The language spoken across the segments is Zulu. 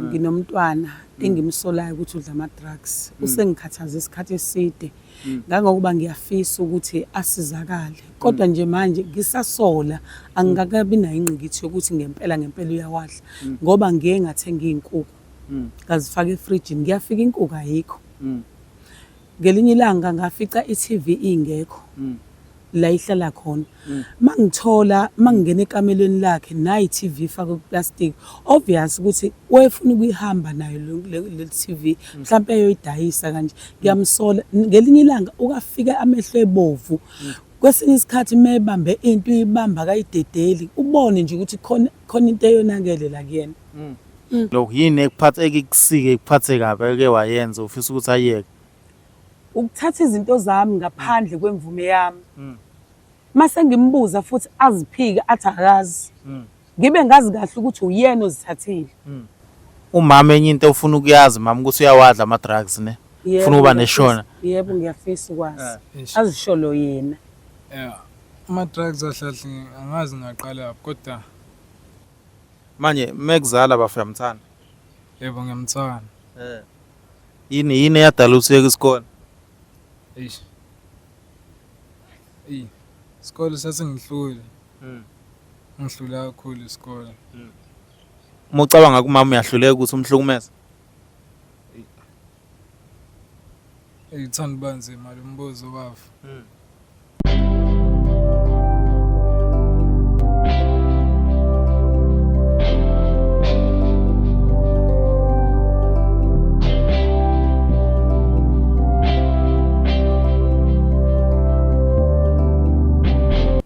nginomntwana engimsolayo ukuthi udla ama-drugs. Usengikhathaza isikhathi eside. Ngangokuba ngiyafisa ukuthi asizakale. Kodwa nje manje ngisasola angikakabi nayo ingqikithi yokuthi ngempela uyawadla. Ngoba ngeke ngathenga iy'nkukhu. Ngazifaka efrijini. Ngiyafika inkukhu ayikho. Ngelinye ilanga ngafica i-TV ingekho. La ihlala khona. Mangingena ekamelweni lakhe nayi i-TV ifakwe kuplastic. Obvious ukuthi wayefuna ukuyihamba nayo le TV. Mhlawumbe eyoyidayisa kanje. Ngiyamsola. Ngelinye ilanga ukafika amehlo ebovu. Kwesinye isikhathi mebambe into uyibamba kayidedeli. Ubone nje ukuthi khona into eyonakele la kuyena. Lo yini ekukusike ekuphathe kabi eke wayenza ufisa ukuthi ayeke? Ukuthatha izinto zami ngaphandle kwemvume yami. Mase ngimbuza futhi aziphike athi akazi. Ngibe ngazi kahle ukuthi uyena ozithathile. Umama enye into ufuna ukuyazi mama ukuthi uyawadla ama-drugs ne? Ufuna ukuba neshona? Yebo ngiyafisa ukwazi. Azisholo yena. Ama-drugs ahlahle angazi ngaqala kodwa manje mekuzala bafuyamthanda. Yebo ngiyamthanda. Yini eyadala ukuthi uyeke isikole? Isikole sasengihlule. Ngihlula kakhulu isikole. Uma ucabanga kumama uyahluleka ukuthi umhlukumeze? Ngithanda banzima lo mbuzo bafu.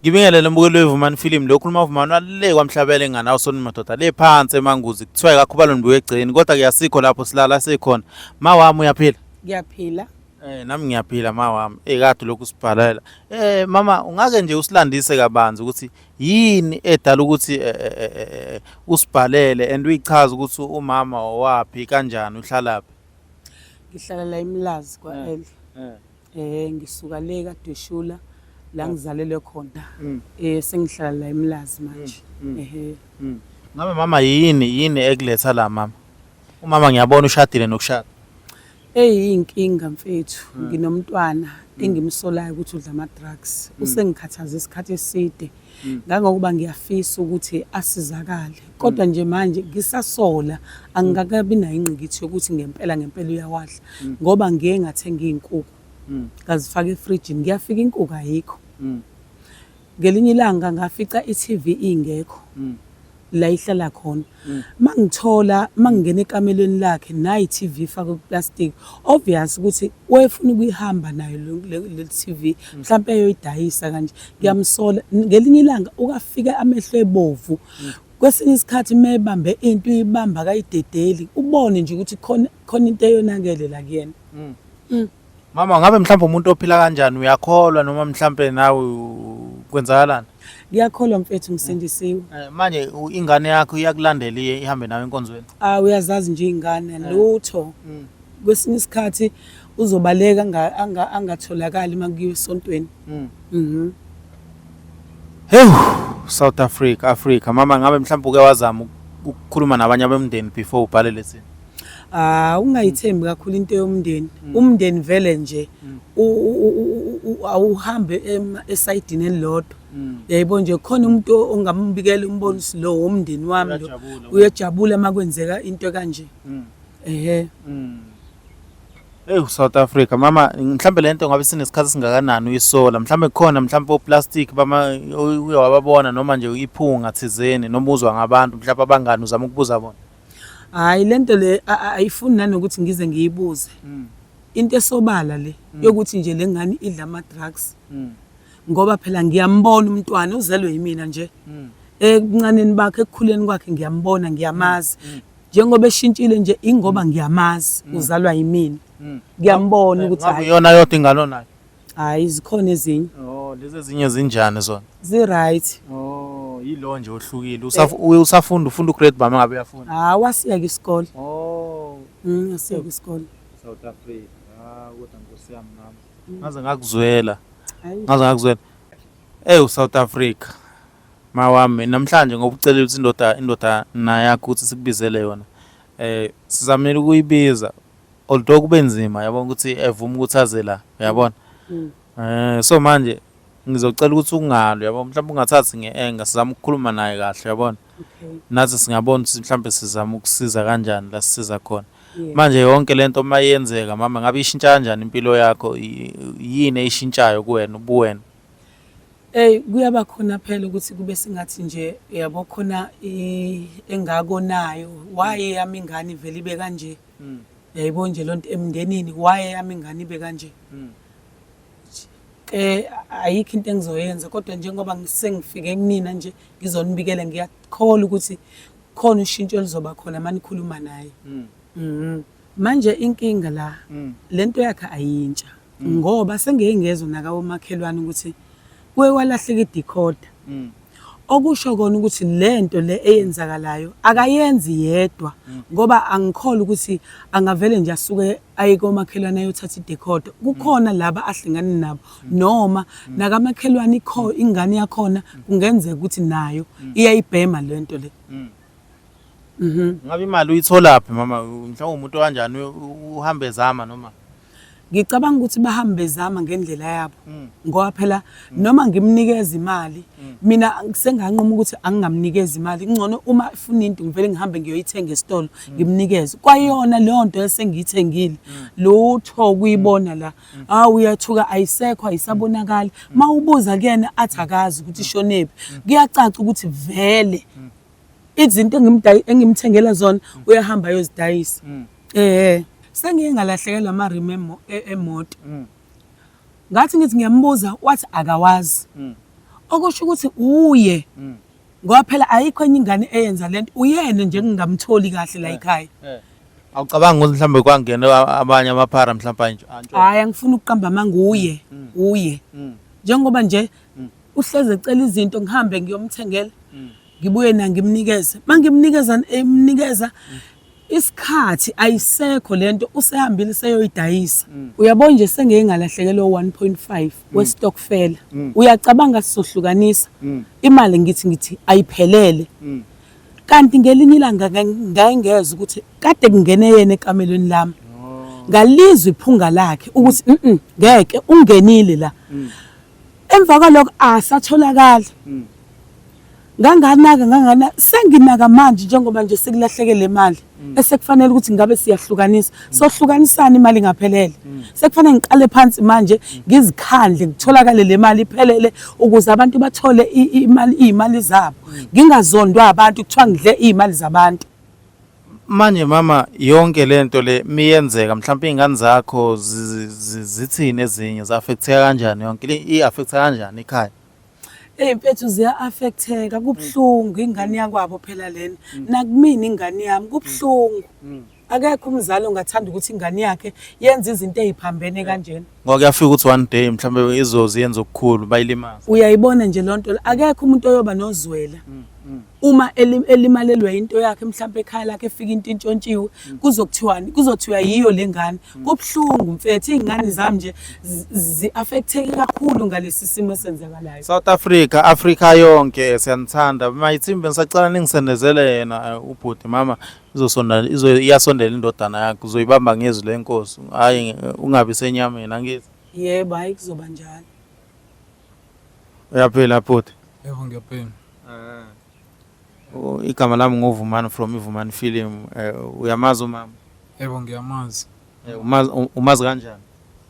Ngibingelele mbukelo weVumani Film lo khuluma uVumani walele kwamhlabele nganawo sona madoda le phansi emanguzi kuthiwa kakhubalo nibuye egcini kodwa kuyasikho lapho silala sekhona. Mawami uyaphila? Ngiyaphila. Nami ngiyaphila mawami. Kade lokhu sibhalela. Mama ungake nje usilandise kabanzi ukuthi yini edala ukuthi usibhalele and uyichaza ukuthi umama owaphi kanjani uhlalaphi? Ngihlala la eMlazi kwaEl. Ngisuka le kaDweshula la ngizalelwe khona. Sengihlala la eMlazi manje. Ngabe mama yini ekuletha la mama? Umama ngiyabona ushadile nokushada. Inkinga mfethu. Nginomntwana engimsolayo ukuthi udla ama-drugs. Usengikhathaza isikhathi eside. Ngangokuba ngiyafisa ukuthi asizakale. Kodwa nje manje ngisasola angikakabi nayo ingqikithi yokuthi ngempela uyawadla. Ngoba ngeke ngathenga iy'nkukhu. Ngazifaka efrijini. Ngiyafika inkukhu ayikho. Ngelinye ilanga ngafica i-TV ingekho. La ihlala khona. Mangingena ekamelweni lakhe nayi i-TV ifakwe kuplastic. Obvious ukuthi wayefuna ukuyihamba nayo le TV. Mhlawumbe eyoyidayisa kanje. Ngiyamsola. Ngelinye ilanga ukafika amehlo ebovu. Kwesinye isikhathi mebambe into uyibamba kayidedeli. Ubone nje ukuthi khona into eyonakele la kuyena. Mama ngabe mhlawumbe umuntu ophila kanjani uyakholwa noma mhlawumbe nawe kwenzakalani? Ngiyakholwa mfethu ngisindisiwe. Manje ingane yakho iyakulandela ihambe nawe enkonzweni? Uyazazi nje ingane lutho. Kwesinye isikhathi uzobaleka angatholakali makuyiwe esontweni. South Africa. Mama ngabe mhlawumbe uke wazama ukukhuluma nabanye abemndeni before ubhale lesi? Ungayithembi kakhulu into yomndeni. Umndeni vele nje awuhambe esayidini elilodwa. Yayibona nje khona umuntu ongambikela umbonisi lo womndeni wami lo uyajabula makwenzeka into kanje. South Africa mama mhlawumbe lento ngabe sinesikhathi singakanani uyisola mhlawumbe khona mhlawumbe oplastic uyawabona noma nje iphunga thizeni noma uzwa ngabantu mhlawumbe abangani uzama ukubuza bona? Hayi lento le ayifuni nanokuthi ngize ngiyibuze. Into esobala le yokuthi nje lengane idla ama-drugs. Ngoba phela ngiyambona umntwana uzelwe yimina nje. Ebuncaneni bakhe ekukhuleni kwakhe ngiyambona ngiyamazi. Njengoba eshintshile nje ingoba ngiyamazi uzalwa yimina. Ngiyambona ukuthi hayi yona yodwa ingane nayo. Hayi zikhona ezinye. Lezi ezinye zinjani zona? Zi-right. Yilo nje ohlukile. Ufunda ugrade bami ngabe uyafunda? Wasiyeka isikole. Wasiyeka isikole. South Africa. Kodwa Nkosi yami nami. Ngaze ngakuzwela. South Africa. Mawami namhlanje ngokucelela ukuthi indoda nayo yakho ukuthi sikubizele yona. sizamele ukuyibiza although kube nzima yabona ukuthi evuma ukuthi aze la uyabona. So manje ngizocela ukuthi ungalo yabo mhlawumbe ungathathi nge-anger sizama ukukhuluma naye kahle yabona. Nathi singabona ukuthi mhlawumbe sizama ukusiza kanjani la sisiza khona. Manje yonke lento mayenzeka mama ngabe ishintsha kanjani impilo yakho yini eyishintshayo kuwena ubuwena? Kuyaba khona phela ukuthi kube singathi nje yabo khona engakonayo waye yami ingane ivele ibe kanje. Yayibona nje lonto emndenini waye yami ingane ibe kanje. Ayikho into engizoyenza kodwa njengoba sengifike kunina nje ngizonibikela ngiyakholwa ukuthi khona ushintsho lizoba khona manikhuluma naye. Manje inkinga la lento yakhe ayintsha ngoba sengiyengezwe nakawomakhelwane ukuthi kuye kwalahleka idecoder. Okusho kona ukuthi lento le eyenzakalayo akayenzi yedwa ngoba angikholwa ukuthi angavele nje asuke aye komakhelwane ayothatha idecoder. Kukhona laba ahlingana nabo noma nakamakhelwane ingane yakhona kungenzeka ukuthi nayo iyayibhema lento le. Ngabe imali uyithola phi mama mhlawumbe umuntu kanjani uhambe zama noma? Ngicabanga ukuthi bahambe bezama ngendlela yabo ngoba phela noma ngimnikeza imali mina senganqoma ukuthi angingamnikeza imali ngcono uma ufuna into ngivele ngihambe ngiyoyithenga esitolo ngimnikeze kwayona leyo nto esengiyithengile lutho kuyibona la uyathuka ayisekho ayisabonakala mawubuza kuyena athi akazi ukuthi ishonephi kuyacaca ukuthi vele izinto engimthengela zona uyahamba ayozidayisa. Sengiye ngalahlekelwa ama-rim emoto. Ngathi ngithi ngiyambuza wathi akawazi. Okusho ukuthi uye ngoba phela ayikho enye ingane eyenza lento uyena nje ngingamtholi kahle la ekhaya. Awucabanga ukuthi mhlambe kwangena abanye amaphara mhlawumbe nje? Hayi angifuni ukuqamba manga uye. Njengoba nje uhleze ecela izinto ngihambe ngiyomthengela ngibuye na ngimnikeze. Mangimnikeza emnikeza isikhathi ayisekho lento usehambile seyoyidayisa. Uyabona nje sengeke ngalahlekelwa 1.5 westokfela. Uyacabanga sizohlukanisa imali ngithi ayiphelele. Kanti ngelinye ilanga ngayengeza ukuthi kade kungene yena ekamelweni lami. Ngalizwe iphunga lakhe ukuthi ngeke ungenile la. Emva kwalokho asatholakala. Ngangana senginaka manje njengoba nje sekulahlekele imali esekufanele ukuthi ngabe siyahlukanisa sohlukanisana imali ngaphelele sekufanele ngiqale phansi manje ngizikhandle ngitholakale le mali iphelele ukuze abantu bathole imali zabo ngingazondwa abantu kuthiwa ngidle imali zabantu. Manje mama yonke lento le miyenzeka mhlawumbe izingane zakho zithini ezinye za-affecteka kanjani yonke i-affecta kanjani ekhaya? Mfethu ziya-affecteka kubhlungu ingane yakwabo phela lena nakumina ingane yami kubhlungu. Akekho umzali ongathanda ukuthi ingane yakhe yenze izinto eziphambene kanjena. Ngoba kuyafika ukuthi one day mhlawumbe izozi yenza okukhulu bayilimaza. Uyayibona nje lonto akekho umuntu oyoba nozwela. Uma elimalelwe into yakhe mhlawumbe ekhaya lakhe efika into intshontshiwe kuzothiwa yiyo lengane. Kubhlungu mfethu izingane zami nje zi-affecteke kakhulu ngalesi simo esenzakalayo. South Africa yonke siyanithanda mayithimbe ngisacela ningisendezele yena ubhuti mama iyasondela indodana yakhe uzoyibamba ngezwi lenkosi hayi ungabi senyameni angithi? Yebo hayi kuzoba njalo. Uyaphila bhuti? Yebo ngiyaphila. Igama lami ngoVumani from iVumani Film. Uyamazi umama? Yebo ngiyamazi. Umazi kanjani?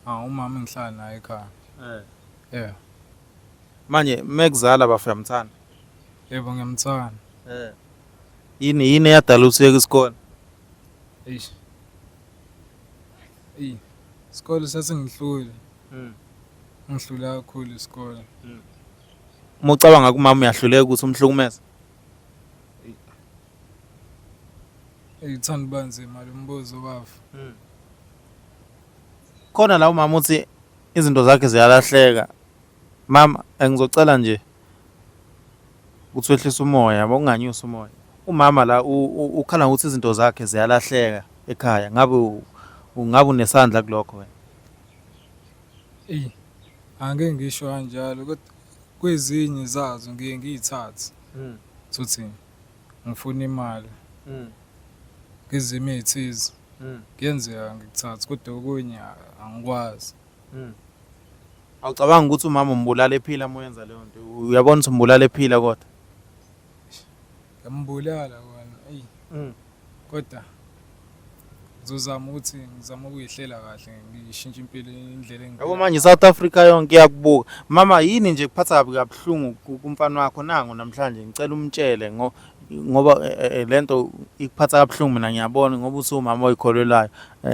Umama engihlala naye ekhaya. Manje mekuzala bafuyamthanda? Yebo ngiyamthanda. Yini eyadala usiyeka isikole? Isikole sesingihlule. Ngihlula kakhulu isikole. Uma ucabanga kumama uyahluleka ukuthi umhlukumeze? Ngithanda banzima lo mbuzo baba. Khona la umama uthi izinto zakhe ziyalahleka. Mama ngizocela nje ukuthi wehlise umoya yabo unganyusa umoya. Umama la ukhala ukuthi izinto zakhe ziyalahleka ekhaya ngabe unesandla kulokho wena? Angeke ngisho kanjalo kodwa kwezinye zazo ngiye ngiyithathe. Futhi ngifuna imali. ngezimo ey'thize kuyenzeka ngikuthathe kodwa okunye angikwazi. Awucabanga ukuthi umama umbulala ephila uma uyenza leyo nto? Uyabona ukuthi umbulala ephila kodwa? Ngiyambulala kona eyi kodwa ngizozama ukuthi ngizame ukuyihlela kahle ngishintshe impilo indlela Yabo manje South Africa yonke iyakubuka. Mama yini nje kuphatha kabi kabuhlungu kumfana wakho nangu namhlanje ngicela umtshele ngoba lento ikuphatha kabuhlungu mina ngiyabona ngoba usumama oyikholelayo.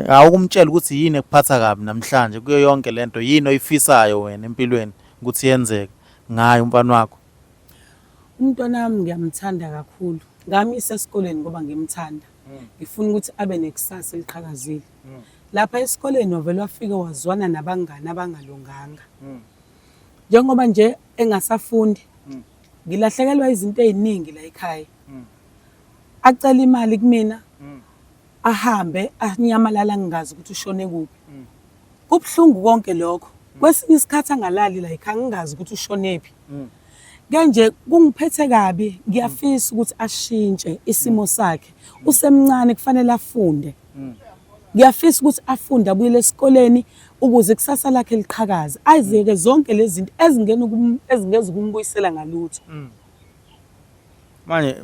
Awukumtshela ukuthi yini ekuphatha kabi namhlanje kuyo yonke lento yini oyifisayo wena empilweni ukuthi yenzeke ngayo umfana wakho? Umntwana wami ngiyamthanda kakhulu. Ngamisa esikoleni ngoba ngimthanda. Ngifuna ukuthi abe nekusasa eliqhakazile. Lapha esikoleni wavela wafika wazwana nabangani abangalunganga. Njengoba nje engasafundi ngilahlekelwa izinto eziningi la ekhaya. Acela imali kumina ahambe anyamalala ngingazi ukuthi ushone kuphi. Kubhlungu konke lokho. Kwesinye isikhathi angalali la ekhaya ngingazi ukuthi ushonephi. Kanje kungiphethe kabi ngiyafisa ukuthi ashintshe isimo sakhe. Usemncane kufanele afunde. Ngiyafisa ukuthi afunde abuyele esikoleni ukuze kusasa lakhe liqhakaze. Ayizeke zonke lezi zinto ezingeze ukumbuyisela ngalutho.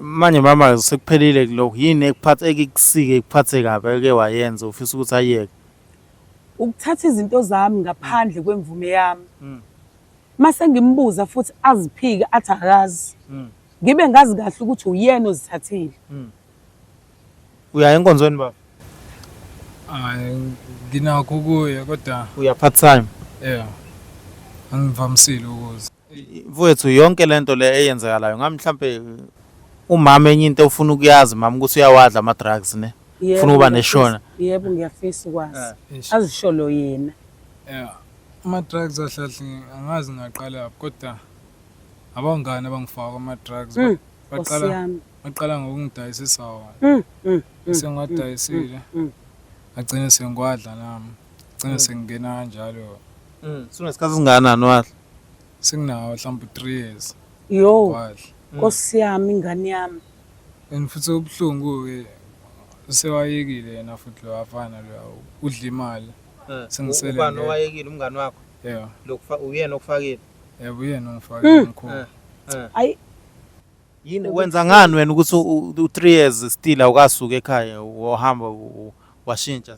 Manje mama sekuphelile lokho yini ekukusike ekuphathe kabi eke wayenza ufisa ukuthi ayeke? Ukuthatha izinto zami ngaphandle kwemvume yami. Mase ngimbuza futhi aziphike athi akazi. Ngibe ngazi kahle ukuthi uyena ozithathile. Uya enkonzweni baba? Hayi nginakho ukuya kodwa Uya part time? yeah angivamisile ukuze. Mfowethu yonke lento le eyenzakalayo ngami mhlambe umama enye into ofuna ukuyazi mama ukuthi uyawadla ama drugs ne? Ufuna ukuba neshona? Yebo ngiyafisa ukwazi. Azisholo yena. Yeah. Ama-drugs ahlahle angazi ngaqala kodwa abangani abangifaka ama-drugs baqala ngokungidayisisa wona. Sengiwadayisile agcine sengikwadla nami. Agcine sengingena kanjalo. Sunesikhathi singakanani wadla? Senginawo mhlawumbe 3 years. Yo. Nkosi yami ingane yami. And futhi ubuhlungu-ke sewayekile yena futhi lo afana lo udla imali. Sengisele ubani owayekile umngani wakho? Yeah. Uyena okufakile? Yebo uyena ongifakile omkhulu. Ayi yini wenza ngani wena ukuthi u3 years still awukasuka ekhaya wahamba washintsha?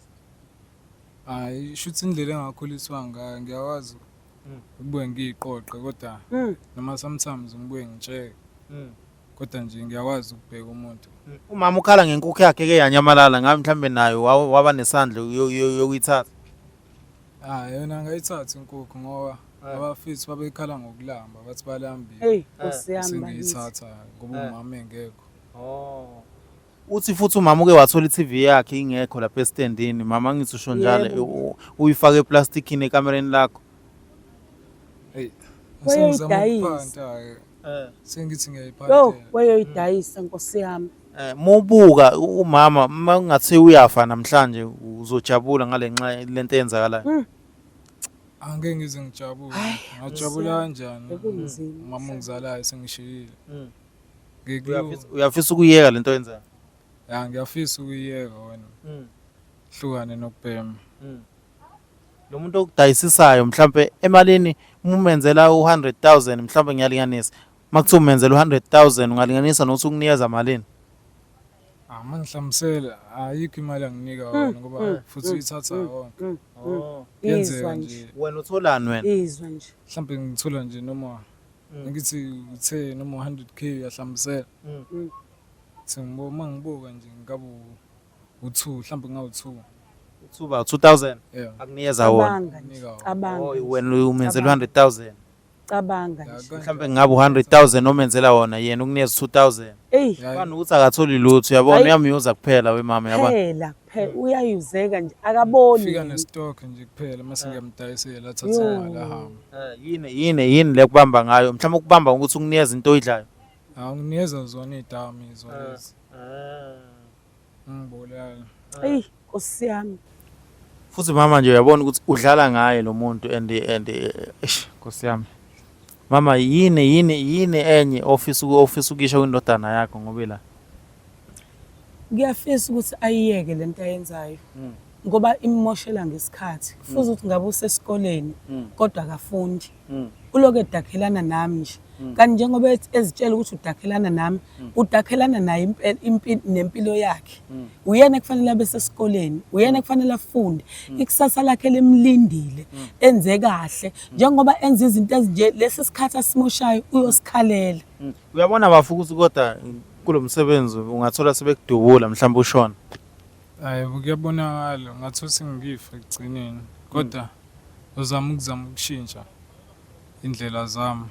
Hayi shuthi indlela engakhuliswa ngayo ngiyakwazi ukubuye ngiyiqoqe kodwa noma sometimes ngibuye ngitsheke. Kodwa nje ngiyakwazi ukubheka umuntu. Umama ukhala ngenkukhu yakhe ke yanyamalala ngami mhlambe nayo waba nesandla yokuyithatha. Yona ngayithatha inkukhu ngoba abafisi babekhala ngokulamba bathi balambile. Hey Nkosi yami sengiyithatha ngoba umama engekho. Uthi futhi umama uke wathola iTV yakhe ingekho lapha estandini mama ngithi usho njalo uyifake eplasticini ekamereni lakho. Hey Wayidayisa. Sengithi ngiyayiphatha. Yo wayoyidayisa Nkosi yami. Mobuka umama mangathi uyafa namhlanje uzojabula ngale nxa lento eyenzakalayo? Angeke ngize ngijabule. Ngajabula kanjani? Mama ungizalayo sengishiyile. Uyafisa ukuyeka lento yenzayo? Ya ngiyafisa ukuyeka wena. Hlukane nokubhema. Lo muntu okudayisisayo mhlambe emalini umenzela u100,000 mhlambe ngiyalinganisa. Makuthiwa umenzela u100,000 ungalinganisa nokuthi ukunikeza malini? Mangihlamisela ayikho imali anginika wona ngoba futhi uyithatha wonke. Yenzeka nje. Wena utholani wena? Izwa nje. Mhlawumbe ngithola nje noma ngithi uthe noma 100k yahlamisela. Mangibuka nje ngikabu u2 mhlawumbe ngawu2. Uthuba 2000 Yeah. akunikeza wona. Cabanga. Wena umenzela 100,000. Cabanga nje. Mhlambe ngabe 100,000 omenzela wona yena ukunikeza 2000. Bani ukuthi akatholi lutho uyabona uyamyuza kuphela wemama yabona. Kuphela uyayuzeka nje akaboni. Fika nestock nje kuphela mase ngiyamdayisela athathe imali ahamba. Yini le kubamba ngayo mhlawumbe ukubamba ukuthi ukunikeza into oyidlayo. Nginikeza zona idami lezi. Ngibulala. Ey Nkosi yami. Futhi mama nje uyabona ukuthi udlala ngaye lo muntu and Nkosi yami. Mama yini enye office ukisho kwindodana yakho ngoba la Ngiyafisa ukuthi ayiyeke lento ayenzayo ngoba immoshela ngesikhathi. Kufuze ukuthi ngabe usesikoleni kodwa akafundi. Uloke edakhelana nami nje. Kanti njengoba ezitshela ukuthi udakhelana nami, udakhelana naye nempilo yakhe. Uyena kufanele abe sesikoleni, uyena kufanele afunde. Ikusasa lakhe lemlindile, enze kahle. Njengoba enza izinto ezinje lesi sikhathi asimoshayo uyosikhalela. Uyabona bafukuthi kodwa kulo msebenzi ungathola sebekudubula mhlawumbe ushona. Hayi kuyabonakala ngathi sengifa ekugcineni kodwa uzama ukushintsha indlela zami.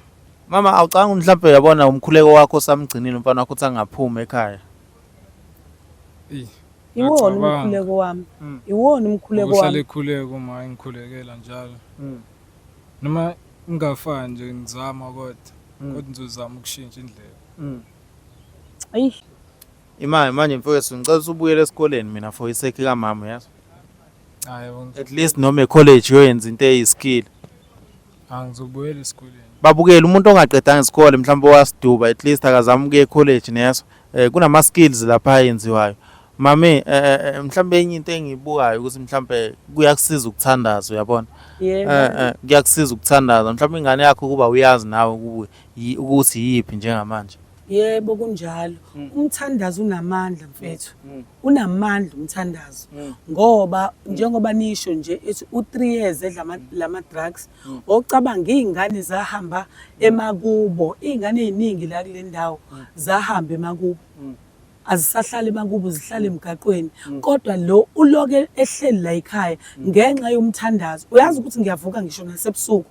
Mama awucanga mhlawumbe uyabona umkhuleko wakho samgcinile umfana wakho angaphuma ekhaya. Iwona umkhuleko wami. Iwona umkhuleko wami. Uhlale ekhuleka uma engikhulekela njalo. Noma ngingafani nje ngizama kodwa ngizozama ukushintsha indlela. Ayi. Imali manje mfowethu ngicela ubuyele esikoleni mina for isake kamama yazi. Hayi At least noma ecollege yoyenza into eyiskill. Angizobuyela esikoleni. Babukela umuntu ongaqedanga isikole mhlawumbe wasiduba at least akazama ukuya ecollege neso. Kunama skills lapha ayenziwayo. Mami mhlawumbe enye into engiyibukayo ukuthi mhlawumbe kuyakusiza ukuthandaza uyabona. Yebo. Kuyakusiza ukuthandaza mhlawumbe ingane yakho kuba uyazi nawe ukuthi yipi njengamanje. Yebo kunjalo. Umthandazo unamandla mfethu. Unamandla umthandazo. Ngoba njengoba nisho nje ethi u3 years edla lama drugs, ocabanga izingane zahamba emakubo, izingane eziningi la kule ndawo zahamba emakubo. Azisahlala emakubo zihlala emgaqweni kodwa lo uloke ehleli la ekhaya ngenxa yomthandazo. Uyazi ukuthi ngiyavuka ngisho nasebusuku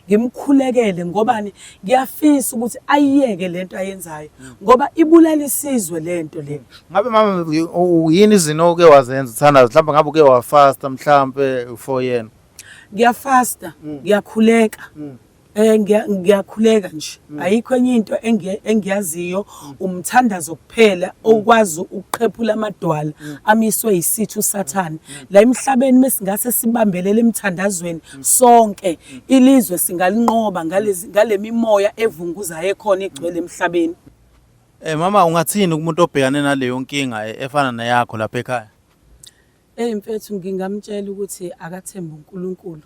ngimkhulekele ngobani ngiyafisa ukuthi ayiyeke lento ayenzayo ngoba ibulala isizwe lento le. Ngabe mama yini izino ke wazenza uthandaza mhlawumbe ngabe uke wafasta mhlawumbe for yena? Ngiyafasta, ngiyakhuleka. Ngiyakhuleka nje. Ayikho enye into engiyaziyo umthandazo kuphela okwazi ukuqhephula amadwala amiswe isithu sathane. La emhlabeni mesingase sibambelele emthandazweni sonke ilizwe singalinqoba ngale mimoya evunguzayo ekhona egcwele emhlabeni. Mama ungathini kumuntu obhekane naleyo nkinga efana neyakho lapha ekhaya? Mfethu ngingamtshela ukuthi akathembe uNkulunkulu.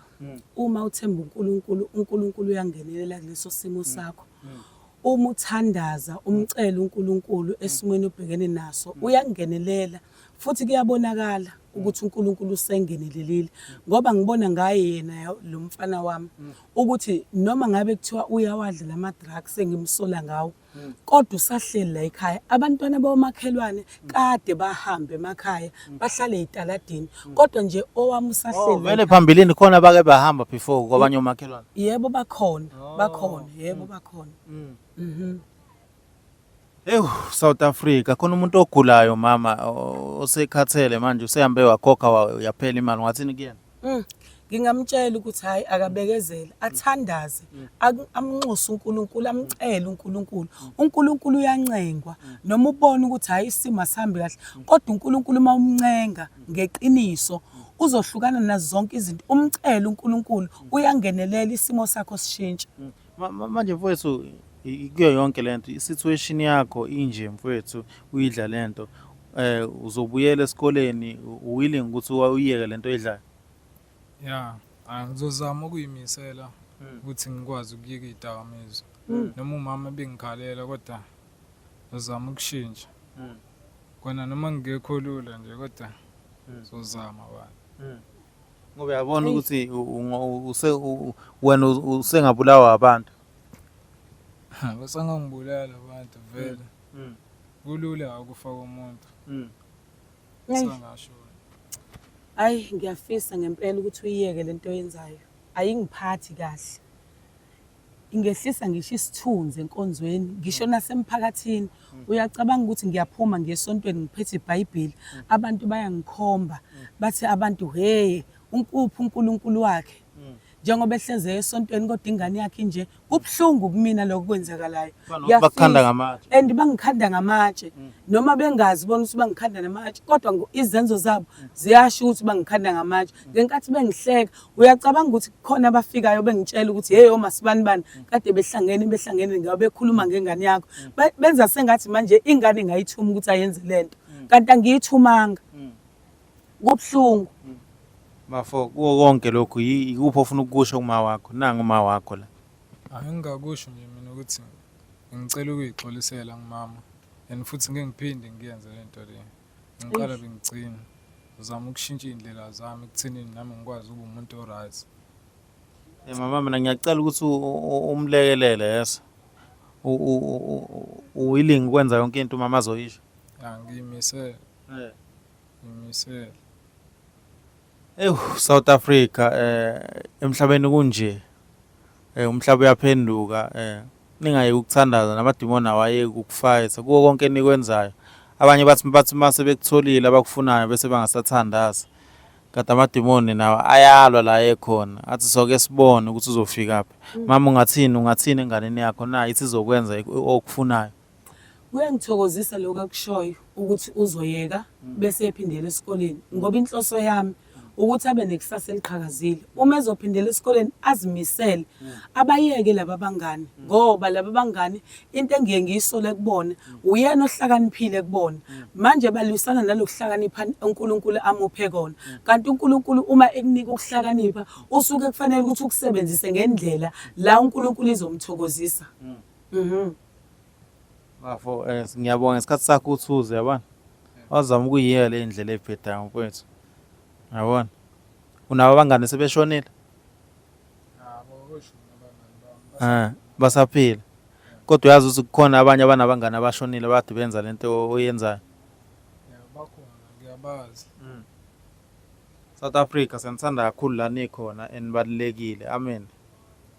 Uma uthemba uNkulunkulu, uNkulunkulu uyangenelela kuleso simo sakho. Uma uthandaza umcela uNkulunkulu esimweni obhekene naso, uyangenelela. Futhi kuyabonakala ukuthi uNkulunkulu usengenelelile ngoba ngibona ngaye yena lo mfana wami ukuthi noma ngabe kuthiwa uyawadla lama drugs engimsola ngawo kodwa usahleli la ekhaya. Abantwana bomakhelwane kade bahambe emakhaya bahlale ezitaladini kodwa nje owami usahleli. Vele phambilini khona bake bahamba before kwabanye omakhelwane? Yebo bakhona, yebo bakhona. South Africa khona umuntu ogulayo mama osekhathele manje usehambe wakhokha yaphela imali ngathini kuyena? Ngingamtshela ukuthi hayi akabekezele, athandaze, amnxuse uNkulunkulu, amcele uNkulunkulu. uNkulunkulu uyancengwa noma ubone ukuthi hayi isimo asihambi kahle kodwa uNkulunkulu mawumncenga ngeqiniso uzohlukana nazo zonke izinto. Umcele uNkulunkulu uyangenelela isimo sakho sishintshe. Manje mfowethu kuyo yonke lento isituation yakho inje mfowethu uyidla lento uzobuyela esikoleni willing ukuthi uyeke lento oyidlayo? Ya, ngizozama ukuyimisela ukuthi ngikwazi ukuyeka idakamizwa. Noma umama bengikhalela kodwa ngizozama ukushintsha. Kona noma ngekho lula nje kodwa ngizozama bani. Ngoba uyabona ukuthi wena usengabulawa abantu. Basangangibulala abantu vele. Kulula ukufaka umuntu. Sangasho. Ayi ngiyafisa ngempela ukuthi uyiyeke lento oyenzayo. Ayingiphathi kahle. Ingehlisa ngisho isithunzi enkonzweni, ngisho nasemphakathini. Uyacabanga ukuthi ngiyaphuma ngesontweni ngiphethe iBhayibheli, abantu bayangikhomba bathi abantu hey unkuphi uNkulunkulu wakhe. Njengoba ehleze esontweni kodwa ingane yakhe nje kubhlungu kumina lokwenzakalayo. Bakukhanda ngamatshe. And bangikhanda ngamatshe noma bengazi bona ukuthi bangikhanda ngamatshe kodwa izenzo zabo ziyasho ukuthi bangikhanda ngamatshe. Ngenkathi bengihleka uyacabanga ukuthi khona abafikayo bengitshela ukuthi hey omasibani bani kade behlangene ngabe bekhuluma ngengane yakho. Benza sengathi manje ingane ngayithuma ukuthi ayenze lento. kanti angiyithumanga kubuhlungu. Bafo kuwo konke lokhu ikuphi ofuna ukusho kuma wakho nanga uma wakho la. Angingakusho nje mina ukuthi ngicela ukuyixolisela ngimama and futhi ngeke ngiphinde ngiyenze lento le. Ngiqala bengigcina uzama ukushintsha indlela zami ekuthenini nami ngikwazi ukuba umuntu oright. Mama mina ngiyacela ukuthi umlekelele yeso. Willing ukwenza yonke into mama azoyisho. Ngiyimisele. Ngiyimisele. South Africa emhlabeni kunje umhlaba uyaphenduka ningaye ukuthandaza namadimoni awaye ukufayitha kuwo konke enikwenzayo. Abanye bathi mase bekutholile abakufunayo bese bangasathandaza. Kanti amadimoni nawo ayalwa la ekhona. Athi soke sibone ukuthi uzofika phi. Mama ungathini enganeni yakho na ithi izokwenza okufunayo. Kuyangithokozisa lokho akushoyo ukuthi uzoyeka bese ephindela esikoleni ngoba inhloso yami ukuthi abe nekusasa eliqhakazile. Uma ezophindela esikoleni azimisele abayeke laba bangani ngoba laba bangani into engiye ngiyisole kubona uyena ohlakaniphile kubona. Manje balwisana nalokuhlakanipha uNkulunkulu amuphe kona. Kanti uNkulunkulu uma ekunika ukuhlakanipha usuke kufanele ukuthi ukusebenzise ngendlela la uNkulunkulu izomthokozisa. Bafo ngiyabonga isikhathi sakho uthuze yabona. Wazama ukuyiyela le indlela ebhedayo mfowethu. Yabona. Unabo abangani sebeshonile? Basaphila. Kodwa uyazi ukuthi kukhona abanye abanabangani abashonile bade benza lento oyenzayo. Bakhona ngiyabazi. South Africa sanithanda kakhulu la nikhona enibalekile. Amen.